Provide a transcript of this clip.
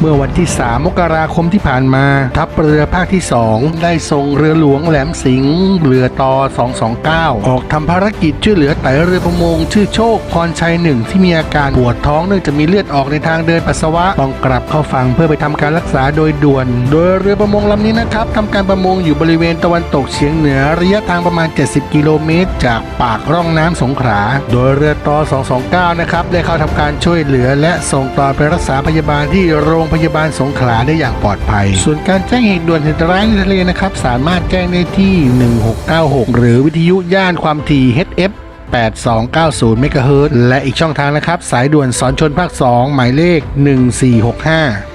เมื่อวันที่ 3 มกราคมที่ผ่านมาทัพเรือภาคที่ 2 ได้ส่งเรือหลวงแหลมสิงห์เรือต่อ 229 ออกทำภารกิจช่วยเหลือไต่เรือประมงชื่อโชคพรชัย 1 ที่มีอาการปวดท้องเนื่องจากมีเลือดออกในทางเดินปัสสาวะต้องกลับเข้าฝั่งเพื่อไปทำการรักษาโดยด่วน โดยเรือประมงลำนี้นะครับทำการประมงอยู่บริเวณตะวันตกเฉียงเหนือระยะทางประมาณ 70 กิโลเมตรจากปากร่องน้ำสงขลาโดยเรือต่อ 229 นะครับได้เข้าทำการช่วยเหลือและส่งต่อไปรักษาพยาบาลที่โรงพยาบาลสงขลาได้อย่างปลอดภัยส่วนการแจ้งเหตุด่วนเหตุร้ายในทะเลนะครับสามารถแจ้งได้ที่ 1696 หรือวิทยุย่านความถี่ HF 8290 เมกะเฮิรตซ์และอีกช่องทางนะครับสายด่วนสอนชนภาค 2 หมายเลข 1465